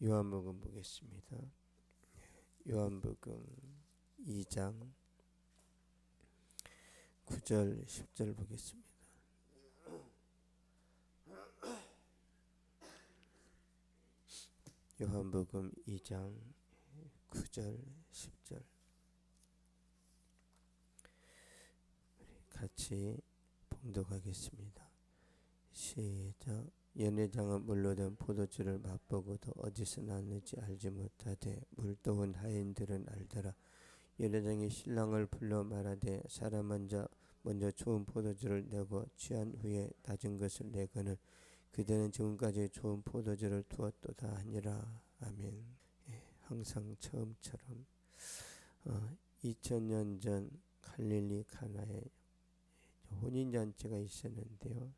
요한복음 보겠습니다. 요한복음 2장 9절 10절 보겠습니다. 요한복음 2장 9절 10절 같이 봉독하겠습니다. 시작. 연회장은 물로 된 포도주를 맛보고도 어디서 났는지 알지 못하되 물도온 하인들은 알더라. 연회장이 신랑을 불러 말하되 사람 먼저 좋은 포도주를 내고 취한 후에 낮은 것을 내거늘 그대는 지금까지 좋은 포도주를 두었도다 하니라. 아멘. 항상 처음처럼 2000년 전 갈릴리 가나에 혼인잔치가 있었는데요.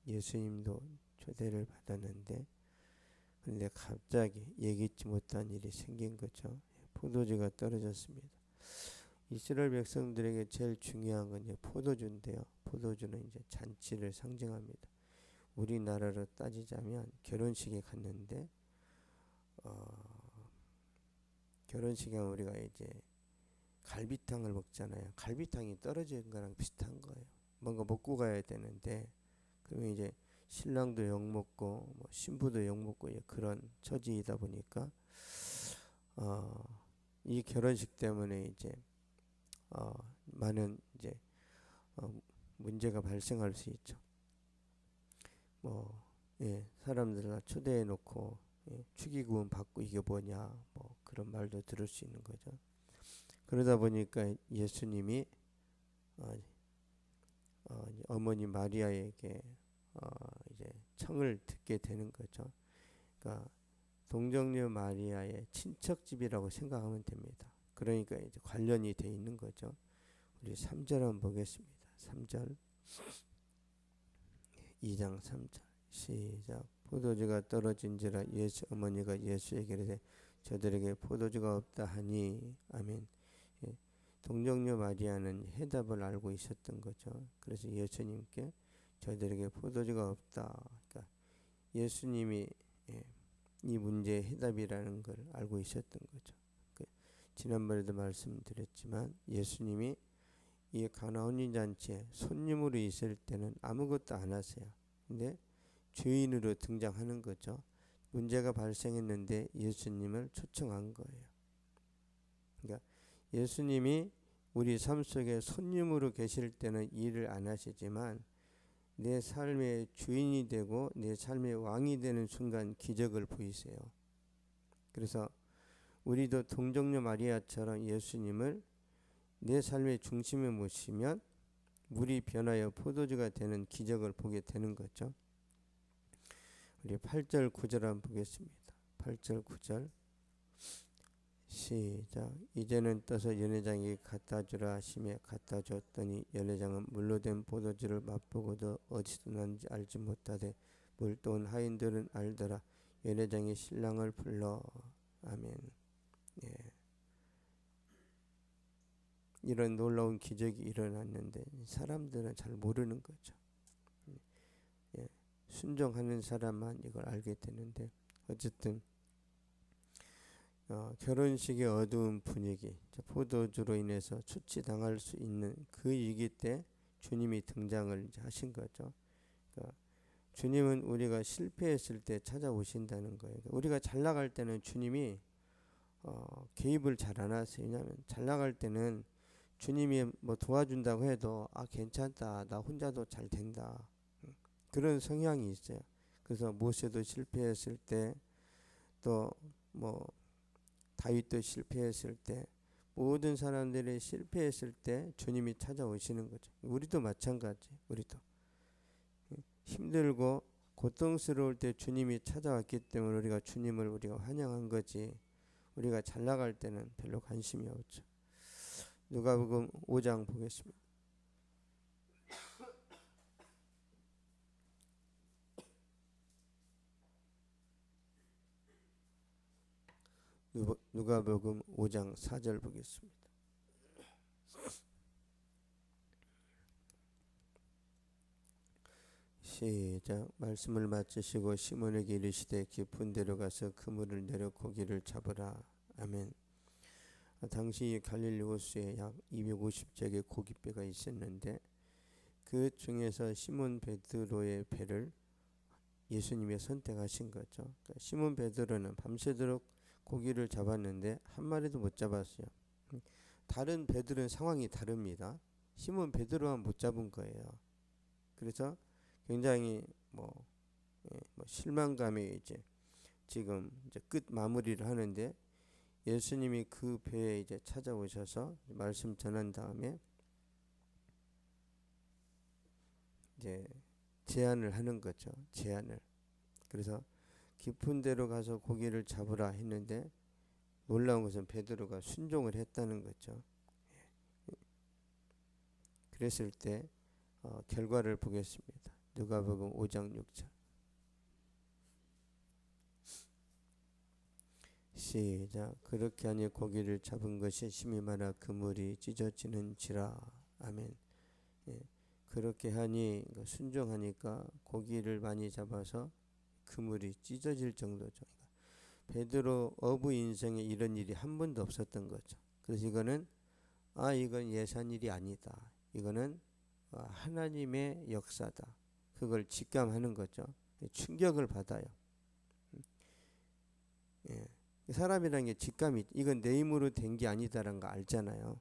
예수님도 초대를 받았는데 그런데 갑자기 예기치 못한 일이 생긴 거죠. 포도주가 떨어졌습니다. 이스라엘 백성들에게 제일 중요한 건 이제 포도주인데요. 포도주는 이제 잔치를 상징합니다. 우리나라로 따지자면 결혼식에 갔는데 결혼식에 우리가 이제 갈비탕을 먹잖아요. 갈비탕이 떨어진 거랑 비슷한 거예요. 뭔가 먹고 가야 되는데 그러면 이제 신랑도 욕먹고 뭐 신부도 욕먹고 그런 처지이다 보니까 이 결혼식 때문에 이제 많은 이제 문제가 발생할 수 있죠. 사람들 다 초대해 놓고 축의금 받고 이게 뭐냐 뭐 그런 말도 들을 수 있는 거죠. 그러다 보니까 예수님이 어머니 마리아에게 이제 청을 듣게 되는 거죠. 그러니까 동정녀 마리아의 친척집이라고 생각하면 됩니다. 그러니까 이제 관련이 돼 있는 거죠. 우리 3절 한번 보겠습니다. 3절 2장 3절 시작. 포도주가 떨어진지라 예수 어머니가 예수에게 이르되 저들에게 포도주가 없다 하니. 아멘. 동정녀 마리아는 해답을 알고 있었던 거죠. 그래서 예수님께 저들에게 포도주가 없다. 그러니까 예수님이 이 문제의 해답이라는 걸 알고 있었던 거죠. 지난번에도 말씀드렸지만 예수님이 이 가나 혼인잔치에 손님으로 있을 때는 아무것도 안 하세요. 근데 주인으로 등장하는 거죠. 문제가 발생했는데 예수님을 초청한 거예요. 그러니까 예수님이 우리 삶 속에 손님으로 계실 때는 일을 안 하시지만 내 삶의 주인이 되고 내 삶의 왕이 되는 순간 기적을 보이세요. 그래서 우리도 동정녀 마리아처럼 예수님을 내 삶의 중심에 모시면 물이 변하여 포도주가 되는 기적을 보게 되는 거죠. 우리 8절 9절 한번 보겠습니다. 8절 9절 시작. 이제는 떠서 연회장에게 갖다 주라 하시매 갖다 줬더니 연회장은 물로 된 포도주를 맛보고도 어디서 났는지 알지 못하되 물도 온 하인들은 알더라. 연회장이 신랑을 불러. 아멘. 이런 놀라운 기적이 일어났는데 사람들은 잘 모르는 거죠. 순종하는 사람만 이걸 알게 되는데 어쨌든 결혼식의 어두운 분위기, 포도주로 인해서 추치당할 수 있는 그 위기 때 주님이 등장을 하신 거죠. 그러니까 주님은 우리가 실패했을 때 찾아오신다는 거예요. 우리가 잘 나갈 때는 주님이 개입을 잘 안 하세요. 왜냐하면 잘 나갈 때는 주님이 뭐 도와준다고 해도 괜찮다, 나 혼자도 잘 된다, 그런 성향이 있어요. 그래서 모세도 실패했을 때, 또 뭐 다윗도 실패했을 때, 모든 사람들이 실패했을 때 주님이 찾아오시는 거죠. 우리도 마찬가지. 우리도 힘들고 고통스러울 때 주님이 찾아왔기 때문에 우리가 주님을 우리가 환영한 거지. 우리가 잘 나갈 때는 별로 관심이 없죠. 누가복음 5장 보겠습니다. 누가복음 5장 4절 보겠습니다. 시작. 말씀을 마치시고 시몬에게 이르시되 깊은 데로 가서 그물을 내려 고기를 잡으라. 아멘. 당시 갈릴리 호수에 약 250隻의 고깃배가 있었는데 그 중에서 시몬 베드로의 배를 예수님이 선택하신 거죠. 그러니까 시몬 베드로는 밤새도록 고기를 잡았는데 한 마리도 못 잡았어요. 다른 배들은 상황이 다릅니다. 시몬 베드로만 못 잡은 거예요. 그래서 굉장히 실망감에 이제 지금 이제 끝 마무리를 하는데 예수님이 그 배에 이제 찾아오셔서 말씀 전한 다음에 이제 제안을 하는 거죠. 제안을. 그래서 깊은 데로 가서 고기를 잡으라 했는데 놀라운 것은 베드로가 순종을 했다는 거죠. 그랬을 때 결과를 보겠습니다. 누가복음 5장 6절. 시작. 그렇게 하니 고기를 잡은 것이 심히 많아 그물이 찢어지는지라. 아멘. 예. 그렇게 하니 순종하니까 고기를 많이 잡아서 그물이 찢어질 정도죠. 베드로 어부 인생에 이런 일이 한 번도 없었던 거죠. 그래서 이건 예산 일이 아니다. 이거는 하나님의 역사다. 그걸 직감하는 거죠. 충격을 받아요. 예. 사람이라는 게 직감이, 이건 내 힘으로 된 게 아니다라는 거 알잖아요.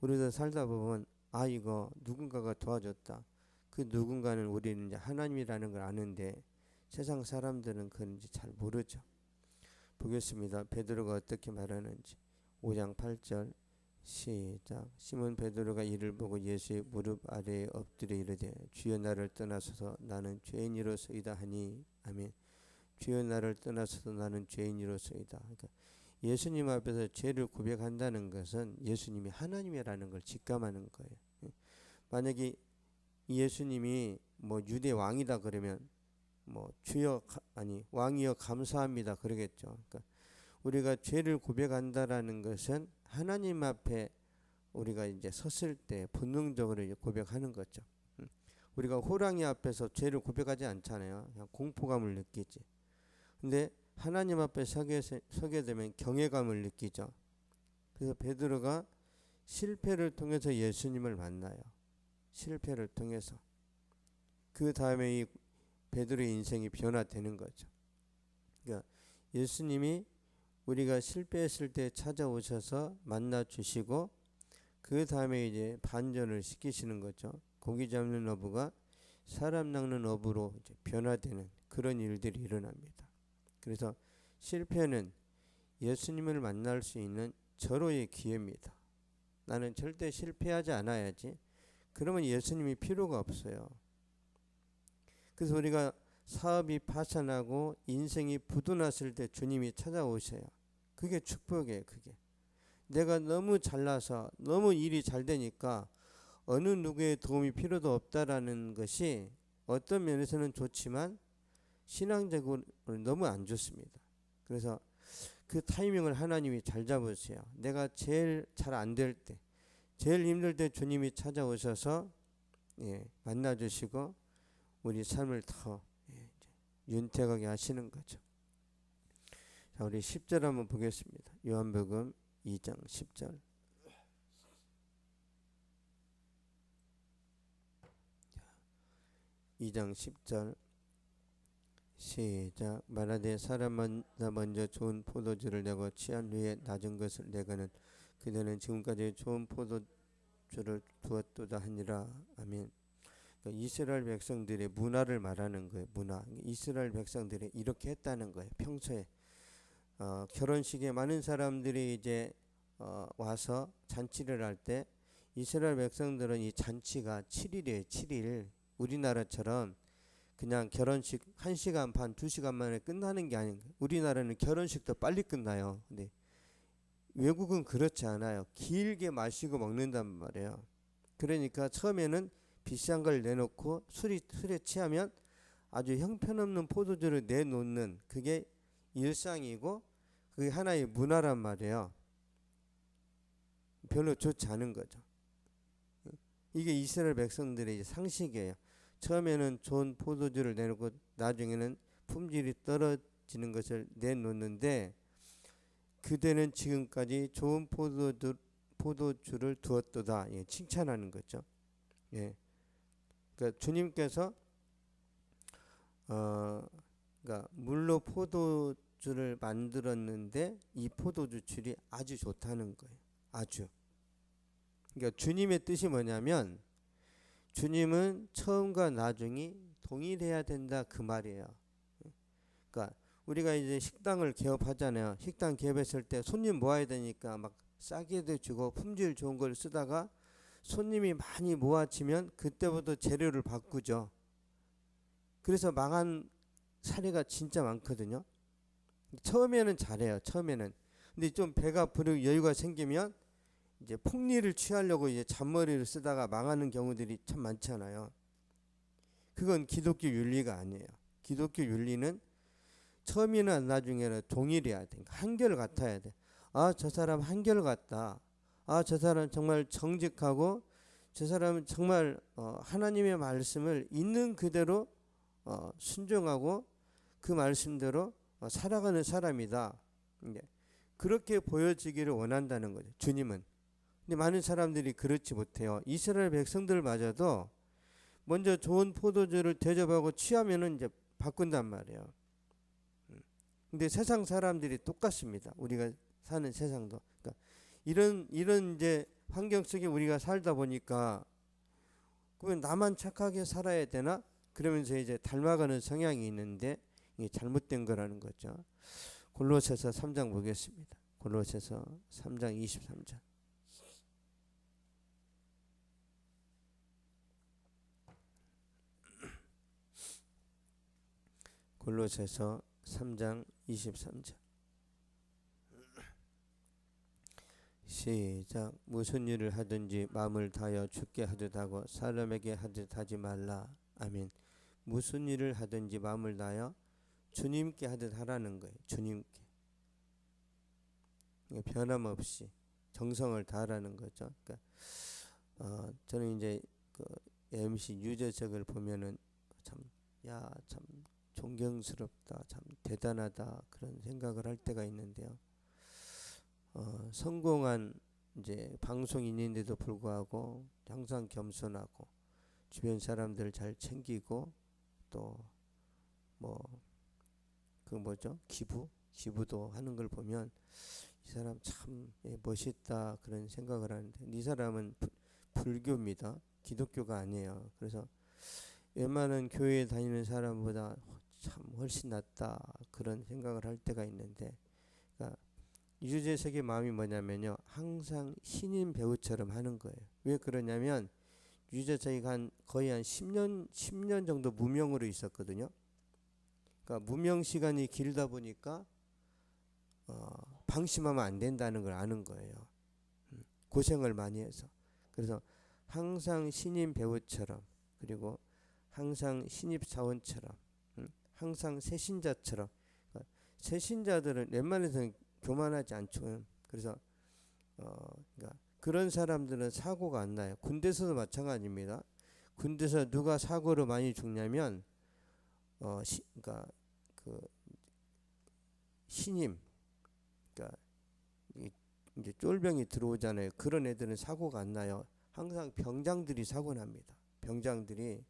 우리도 살다 보면 이거 누군가가 도와줬다. 그 누군가는 우리는 이제 하나님이라는 걸 아는데 세상 사람들은 그런지 잘 모르죠. 보겠습니다. 베드로가 어떻게 말하는지. 5장 8절 시작. 시몬 베드로가 이를 보고 예수의 무릎 아래에 엎드려 이르되 주여 나를 떠나소서 나는 죄인이로소이다 하니. 아멘. 주여 나를 떠나소서 나는 죄인이로소이다. 그러니까 예수님 앞에서 죄를 고백한다는 것은 예수님이 하나님이라는 걸 직감하는 거예요. 만약에 예수님이 유대 왕이다 그러면 주여 왕이여 감사합니다 그러겠죠. 그러니까 우리가 죄를 고백한다라는 것은 하나님 앞에 우리가 이제 섰을 때 본능적으로 이제 고백하는 거죠. 우리가 호랑이 앞에서 죄를 고백하지 않잖아요. 그냥 공포감을 느끼지. 근데 하나님 앞에 서게 되면 경외감을 느끼죠. 그래서 베드로가 실패를 통해서 예수님을 만나요. 실패를 통해서. 그 다음에 이 베드로의 인생이 변화되는 거죠. 그러니까 예수님이 우리가 실패했을 때 찾아오셔서 만나 주시고 그 다음에 이제 반전을 시키시는 거죠. 고기 잡는 어부가 사람 낚는 어부로 이제 변화되는 그런 일들이 일어납니다. 그래서 실패는 예수님을 만날 수 있는 절호의 기회입니다. 나는 절대 실패하지 않아야지. 그러면 예수님이 필요가 없어요. 그래서 우리가 사업이 파산하고 인생이 부도났을 때 주님이 찾아오셔요. 그게 축복이에요. 그게 내가 너무 잘나서 너무 일이 잘 되니까 어느 누구의 도움이 필요도 없다라는 것이 어떤 면에서는 좋지만 신앙적으로 너무 안 좋습니다. 그래서 그 타이밍을 하나님이 잘 잡으세요. 내가 제일 잘 안 될 때, 제일 힘들 때 주님이 찾아오셔서 만나주시고 우리 삶을 더 윤택하게 하시는 거죠. 자, 우리 10절 한번 보겠습니다. 요한복음 2장 10절. 2장 10절 시작. 말하되 사람마다 먼저 좋은 포도주를 내고 취한 후에 낮은 것을 내거는 그대는 지금까지 좋은 포도주를 두었도다 하니라. 아멘. 그러니까 이스라엘 백성들의 문화를 말하는 거예요. 문화. 이스라엘 백성들이 이렇게 했다는 거예요. 평소에 결혼식에 많은 사람들이 이제 와서 잔치를 할 때 이스라엘 백성들은 이 잔치가 7일이에요. 7일. 우리나라처럼 그냥 결혼식 1시간 반, 2시간 만에 끝나는 게 아닌 거예요. 우리나라는 결혼식도 빨리 끝나요. 근데 외국은 그렇지 않아요. 길게 마시고 먹는단 말이에요. 그러니까 처음에는 비싼 걸 내놓고 술에 취하면 아주 형편없는 포도주를 내놓는 그게 일상이고 그게 하나의 문화란 말이에요. 별로 좋지 않은 거죠. 이게 이스라엘 백성들의 상식이에요. 처음에는 좋은 포도주를 내놓고 나중에는 품질이 떨어지는 것을 내놓는데 그대는 지금까지 좋은 포도주를 두었도다. 예, 칭찬하는 거죠. 예, 그러니까 주님께서 그러니까 물로 포도주를 만들었는데 이 포도주 질이 아주 좋다는 거예요. 아주. 그러니까 주님의 뜻이 뭐냐면 주님은 처음과 나중이 동일해야 된다 그 말이에요. 그러니까 우리가 이제 식당을 개업하잖아요. 식당 개업했을 때 손님 모아야 되니까 막 싸게도 주고 품질 좋은 걸 쓰다가 손님이 많이 모아지면 그때부터 재료를 바꾸죠. 그래서 망한 사례가 진짜 많거든요. 처음에는 잘해요. 처음에는. 근데 좀 배가 부르고 여유가 생기면 이제 폭리를 취하려고 이제 잔머리를 쓰다가 망하는 경우들이 참 많잖아요. 그건 기독교 윤리가 아니에요. 기독교 윤리는 처음이나 나중에는 동일해야 돼. 한결 같아야 돼. 아, 저 사람 한결 같다. 아, 저 사람 정말 정직하고 저 사람은 정말 하나님의 말씀을 있는 그대로 순종하고 그 말씀대로 살아가는 사람이다. 그렇게 보여지기를 원한다는 거죠. 주님은. 근데 많은 사람들이 그렇지 못해요. 이스라엘 백성들마저도 먼저 좋은 포도주를 대접하고 취하면은 이제 바꾼단 말이에요. 근데 세상 사람들이 똑같습니다. 우리가 사는 세상도. 그러니까 이런 이제 환경 속에 우리가 살다 보니까 그러면 나만 착하게 살아야 되나? 그러면서 이제 닮아가는 성향이 있는데 이게 잘못된 거라는 거죠. 골로새서 3장 보겠습니다. 골로새서 3장 23절. 골로새서 3장 23절. 시작. 무슨 일을 하든지 마음을 다하여 주께 하듯 하고 사람에게 하듯 하지 말라. 아멘. 무슨 일을 하든지 마음을 다하여 주님께 하듯 하라는 거예요. 주님께. 변함없이 정성을 다하라는 거죠. 그러니까 저는 이제 그 MC 유재석을 보면은 참 존경스럽다, 참 대단하다 그런 생각을 할 때가 있는데요. 성공한 이제 방송인인데도 불구하고 항상 겸손하고 주변 사람들 잘 챙기고 또 뭐 그 뭐죠? 기부도 하는 걸 보면 이 사람 참 멋있다 그런 생각을 하는데 이 사람은 불교입니다. 기독교가 아니에요. 그래서 웬만한 교회에 다니는 사람보다 참 훨씬 낫다 그런 생각을 할 때가 있는데, 그러니까 유재석의 마음이 뭐냐면요, 항상 신인 배우처럼 하는 거예요. 왜 그러냐면 유재석이 거의 한 10년 정도 무명으로 있었거든요. 그러니까 무명 시간이 길다 보니까 방심하면 안 된다는 걸 아는 거예요. 고생을 많이 해서. 그래서 항상 신인 배우처럼, 그리고 항상 신입 사원처럼, 항상 새신자처럼. 그러니까 새신자들은 웬만해서는 교만하지 않죠. 그래서 그러니까 그런 사람들은 사고가 안 나요. 군대에서도 마찬가지입니다. 군대에서 누가 사고로 많이 죽냐면 그러니까 그 신임, 그러니까 이제 쫄병이 들어오잖아요. 그런 애들은 사고가 안 나요. 항상 병장들이 사고 납니다. 병장들이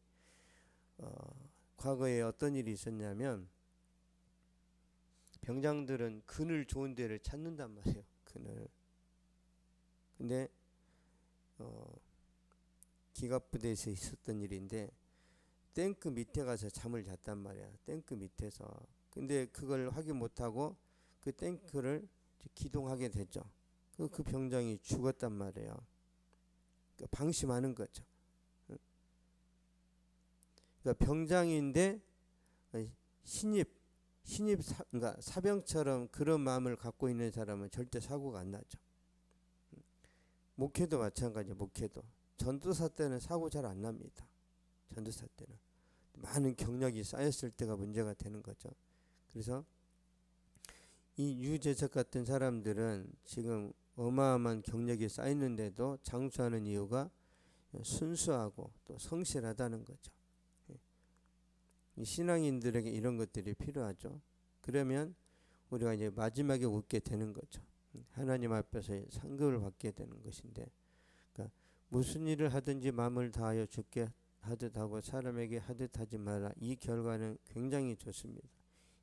과거에 어떤 일이 있었냐면 병장들은 그늘 좋은 데를 찾는단 말이에요. 그늘. 근데 기갑부대에서 있었던 일인데 탱크 밑에 가서 잠을 잤단 말이야. 탱크 밑에서. 근데 그걸 확인 못하고 그 탱크를 기동하게 되죠. 그 병장이 죽었단 말이에요. 그러니까 방심하는 거죠. 그러니까 병장인데 그러니까 사병처럼 그런 마음을 갖고 있는 사람은 절대 사고가 안 나죠. 목회도 마찬가지예요. 목회도 전도사 때는 사고 잘 안 납니다. 전도사 때는 많은 경력이 쌓였을 때가 문제가 되는 거죠. 그래서 이 유재석 같은 사람들은 지금 어마어마한 경력이 쌓였는데도 장수하는 이유가 순수하고 또 성실하다는 거죠. 신앙인들에게 이런 것들이 필요하죠. 그러면 우리가 이제 마지막에 웃게 되는 거죠. 하나님 앞에서 상급을 받게 되는 것인데, 그러니까 무슨 일을 하든지 마음을 다하여 주께 하듯 하고 사람에게 하듯 하지 마라. 이 결과는 굉장히 좋습니다.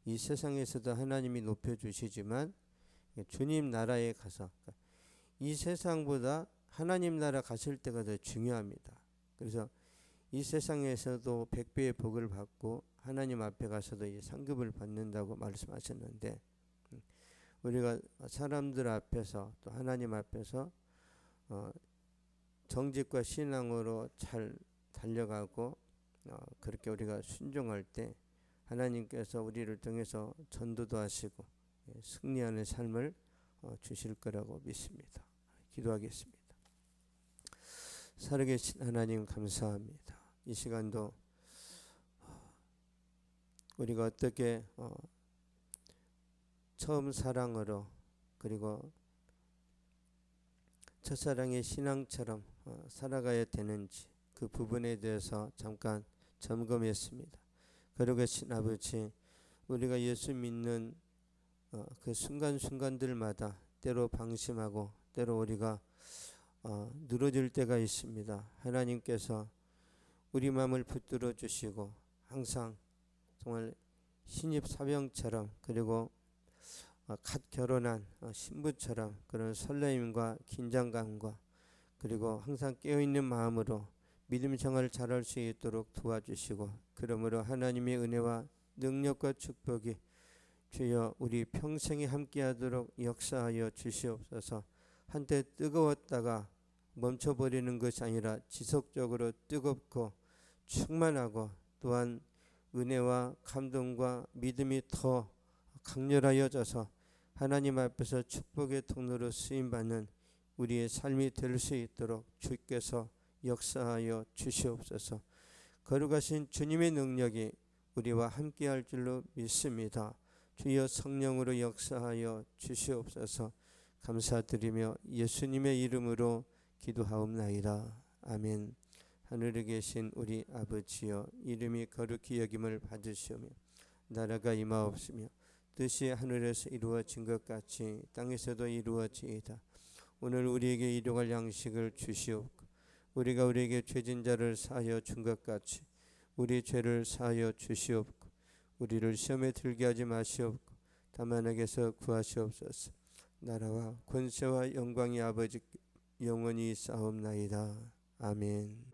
이 세상에서도 하나님이 높여주시지만 주님 나라에 가서, 그러니까 이 세상보다 하나님 나라 가실 때가 더 중요합니다. 그래서 이 세상에서도 100배의 복을 받고 하나님 앞에 가서도 이 상급을 받는다고 말씀하셨는데, 우리가 사람들 앞에서 또 하나님 앞에서 정직과 신앙으로 잘 달려가고 그렇게 우리가 순종할 때 하나님께서 우리를 통해서 전도도 하시고 승리하는 삶을 주실 거라고 믿습니다. 기도하겠습니다. 살아계신 하나님 감사합니다. 이 시간도 우리가 어떻게 처음 사랑으로 그리고 첫사랑의 신앙처럼 살아가야 되는지 그 부분에 대해서 잠깐 점검했습니다. 거룩하신 아버지, 우리가 예수 믿는 그 순간순간들마다 때로 방심하고 때로 우리가 늘어질 때가 있습니다. 하나님께서 우리 마음을 붙들어 주시고 항상 정말 신입사병처럼 그리고 갓 결혼한 신부처럼 그런 설레임과 긴장감과 그리고 항상 깨어있는 마음으로 믿음 생활을 잘할 수 있도록 도와주시고, 그러므로 하나님의 은혜와 능력과 축복이 주여 우리 평생에 함께하도록 역사하여 주시옵소서. 한때 뜨거웠다가 멈춰버리는 것이 아니라 지속적으로 뜨겁고 충만하고 또한 은혜와 감동과 믿음이 더 강렬하여져서 하나님 앞에서 축복의 통로로 쓰임받는 우리의 삶이 될 수 있도록 주께서 역사하여 주시옵소서. 거룩하신 주님의 능력이 우리와 함께할 줄로 믿습니다. 주여 성령으로 역사하여 주시옵소서. 감사드리며 예수님의 이름으로 기도하옵나이다. 아멘. 하늘에 계신 우리 아버지여, 이름이 거룩히 여김을 받으시오며 나라가 임하옵시며 뜻이 하늘에서 이루어진 것 같이 땅에서도 이루어지이다. 오늘 우리에게 일용할 양식을 주시옵고 우리가 우리에게 죄진 자를 사하여 준 것 같이 우리 죄를 사하여 주시옵고 우리를 시험에 들게 하지 마시옵고 다만 악에서 구하시옵소서. 나라와 권세와 영광이 아버지 영원히 있사옵나이다. 아멘.